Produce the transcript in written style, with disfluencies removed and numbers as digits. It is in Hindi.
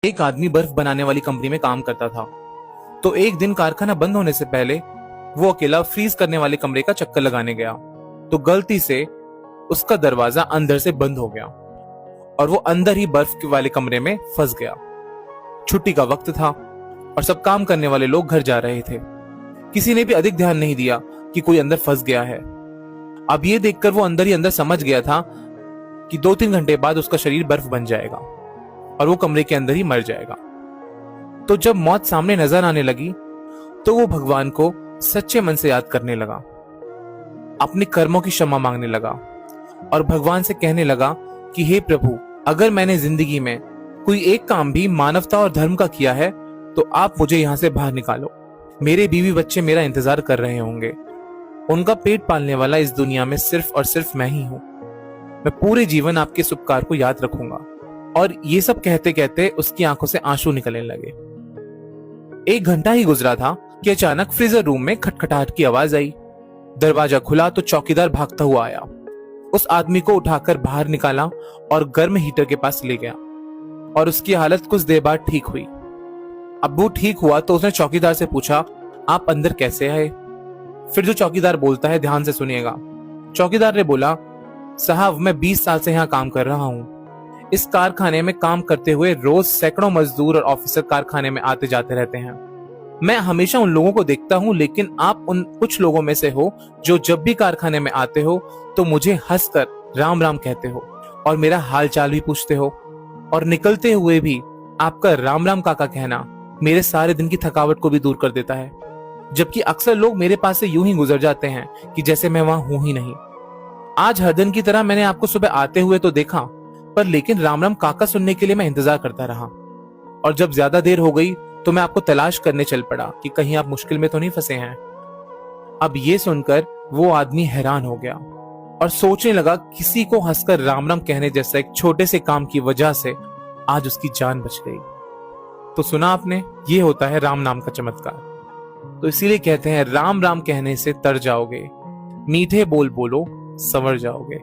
एक आदमी बर्फ बनाने वाली कंपनी में काम करता था। तो एक दिन कारखाना बंद होने से पहले वो अकेला फ्रीज करने वाले कमरे का चक्कर लगाने गया। तो गलती से उसका दरवाजा अंदर से बंद हो गया और वो अंदर ही बर्फ के वाले कमरे में फंस गया। छुट्टी का वक्त था और सब काम करने वाले लोग घर जा रहे थे। किसी ने भी अधिक ध्यान नहीं दिया कि कोई अंदर फंस गया है। अब ये देखकर वो अंदर ही अंदर समझ गया था कि 2-3 घंटे बाद उसका शरीर बर्फ बन जाएगा और वो कमरे के अंदर ही मर जाएगा। तो जब मौत सामने नजर आने लगी तो वो भगवान को सच्चे मन से याद करने लगा, अपने कर्मों की क्षमा मांगने लगा और भगवान से कहने लगा कि हे प्रभु, अगर मैंने जिंदगी में कोई एक काम भी मानवता और धर्म का किया है तो आप मुझे यहाँ से बाहर निकालो। मेरे बीवी बच्चे मेरा इंतजार कर रहे होंगे। उनका पेट पालने वाला इस दुनिया में सिर्फ और सिर्फ मैं ही हूं। मैं पूरे जीवन आपके इस उपकार को याद रखूंगा। और ये सब कहते कहते उसकी आंखों से आंसू निकलने लगे। 1 घंटा ही गुजरा था कि अचानक फ्रीजर रूम में खटखटाहट की आवाज आई। दरवाजा खुला तो चौकीदार भागता हुआ आया। उस आदमी को उठाकर बाहर निकाला और गर्म हीटर के पास ले गया और उसकी हालत कुछ देर बाद ठीक हुई। अब वो ठीक हुआ तो उसने चौकीदार से पूछा, आप अंदर कैसे आए? फिर जो चौकीदार बोलता है ध्यान से सुनिएगा। चौकीदार ने बोला, साहब मैं 20 साल से यहाँ काम कर रहा हूँ। इस कारखाने में काम करते हुए रोज सैकड़ों मजदूर और ऑफिसर कारखाने में आते जाते रहते हैं। मैं हमेशा उन लोगों को देखता हूँ, लेकिन आप उन कुछ लोगों में से हो जो जब भी कारखाने में आते हो तो मुझे हंसकर राम राम कहते हो और मेरा हाल चाल भी पूछते हो, और निकलते हुए भी आपका राम राम काका कहना मेरे सारे दिन की थकावट को भी दूर कर देता है। जबकि अक्सर लोग मेरे पास से यूं ही गुजर जाते हैं कि जैसे मैं वहां हूं ही नहीं। आज हर दिन की तरह मैंने आपको सुबह आते हुए तो देखा, पर लेकिन राम राम काका सुनने के लिए मैं इंतजार करता रहा। और जब ज्यादा देर हो गई तो मैं आपको तलाश करने चल पड़ा कि कहीं आप मुश्किल में तो नहीं फंसे हैं। अब ये सुनकर वो आदमी हैरान हो गया और सोचने लगा, किसी को हंसकर राम राम कहने जैसा एक छोटे से काम की वजह से आज उसकी जान बच गई। तो सुना आपने, ये होता है राम नाम का चमत्कार। तो इसीलिए कहते हैं, राम राम कहने से तर जाओगे, मीठे बोल बोलो संवर जाओगे।